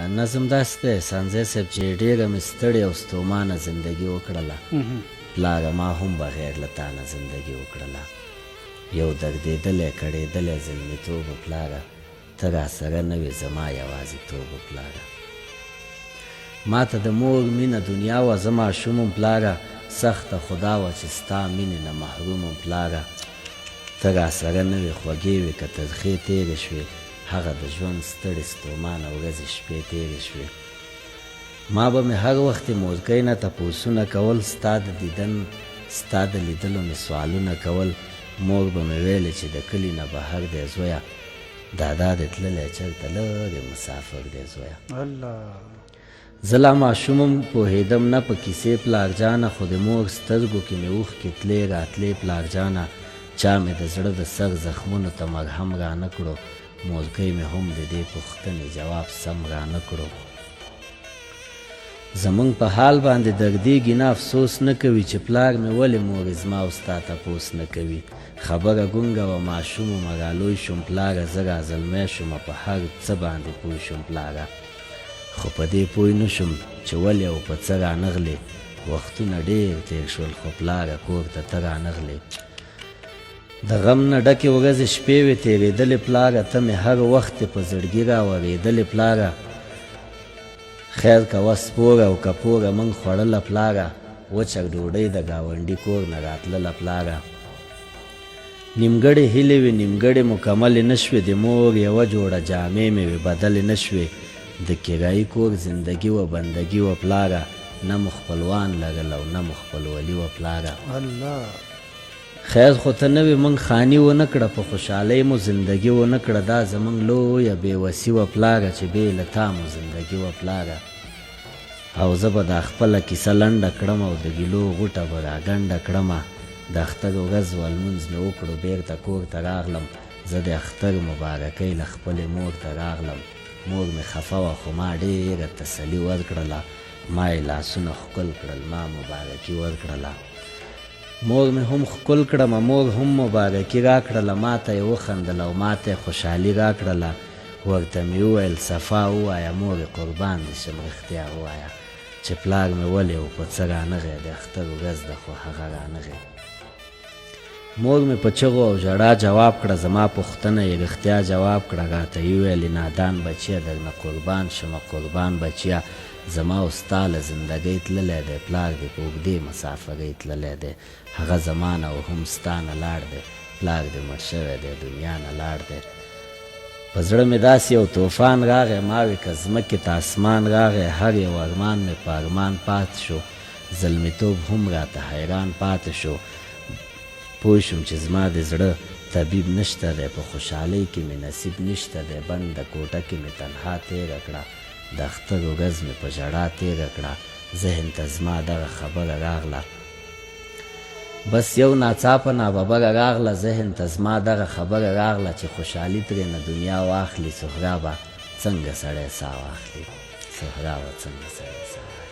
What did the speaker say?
نظم داسې دی سانځی صاحب چې ډېره مې ستړې او ستومانه زندګي وکړله پلاره ما هم بغیر له تا نه زندګي وکړله یو دردېدلی کړېدلی زلمیتوب و پلاره ته راسره نه وې زما یوازیتوب و پلاره ما ته د مور مینه دنیا وه زه ماشوم م پلاره سخته خدا وه چې ستا مینې نه محروم م پلاره ته راسره نه وې خوږې وې که ترخې تېرې شوې هغه د ژوند ستړې ستومانه ورځې شپې تېرې شوې ما به مې هر وخت مورکۍ نه تپوسونه کول ستا د دیدن ستا د لیدلو مې سوالونه کول مور به مې ویلې چې د کلي نه بهر دی زویه دادا دې تللی چېرته لرې مسافر دی زویه زه لا ماشوم م پوهېدم نه په کیسې پلارجانه خو د مور سترګو کې مې اوښکې تلې راتلې پلارجانه چا مې د زړه د سر زخمونو ته مرهم رانه کړو مورکۍ مې هم د دې پوښتنې جواب سم رانه کړو زمونږ په حال باندې دردېږي نه افسوس نه کوي چې پلار مې ولې مورې زما او ستا تپوس نه کوي خبره ګونګه وه ماشوم ومه رالوی شوم پلاره زه رازلمی شومه په هر څه باندې پوه شوم پلاره خو په دې پوه نه شوم چې ولې او په څه رانغلې وختونه ډېر تېر شول خو پلاره کور ته ته رانغلې د غم نه ډکې ورځې شپې وې تېرېدلې پلاره ته مې هر وخت په زړګي راورېدلې پلاره خیر کوه سپوره او کپوره موږ خوړله پلاره وچه ډوډۍ د ګاونډي کور نه راتلله پلاره نیمګړې هیلې وې نیمګړې مکملې نه شوې د مور یوه جوړه جامې مې وې بدلې نه شوې د کرایي کور زندګي وه بندګي وه پلاره نه مو خپلوان لرل او نه مو خپلولي وه پلاره خیر خو ته نه وې موږ خاني ونه کړه په خوشحالۍ مو زندګي ونه کړه دا زموږ لویه بېوسي وه پلاره چې بې له تا مو زندګي وه پلاره او زه به دا خپله کیسه لنډه کړم او د ګیلو غوټه به راګنډه کړمه د اختر ورځ و لمونځ مې وکړو بېرته کور ته راغلم زه د اختر مبارکۍ له خپلې مور ته راغلم مور مې خفه وه خو ما ډېره تسلي ورکړله ما یې لاسونه ښکل کړل ما مبارکي ورکړله مور مې هم ښکل کړمه مور هم مبارکي راکړله ما ته یې وخندل او ما ته یې خوشحالي راکړله ورته مې وویل صفا ووایه مورې قربان دې شم رښتیا ووایه چې پلار مې ولې و په څه رانغی د اختر ورځ ده خو هغه رانغی مور مې په چغو او ژړا جواب کړه زما پوښتنه یې رښتیا جواب کړه راته یې وویلې نادان بچیه درنه قربان شمه قربان بچیه زما او ستا له زندګۍ تللی دی پلار دې په اوږدې مسافرۍ تللی دی هغه زما نه او هم ستا نه لاړ دی پلار دې مړ شوی دی دنیا نه لاړ دی په زړه مې داسې یو طوفان راغی ما وې که ځمکې ته اسمان راغی هر یو ارمان مې په ارمان پاتې شو زلمیتوب هم راته حیران پاتې شو پوه شوم چې زما د زړه طبیب نشته دی په خوشحالۍ کې مې نصیب نشته دی بنده کوټه کې مې تنها تېره کړه د اختر ورځ مې په ژړا تېره کړه ذهن ته زما دغه خبره راغله بس یو ناڅاپه ناببره راغله ذهن ته زما دغه خبره راغله چې خوشحالي ترېنه دنیا واخلي سهرابه څنګه سړی ساه واخلي سهرابه څنګه سړی ساه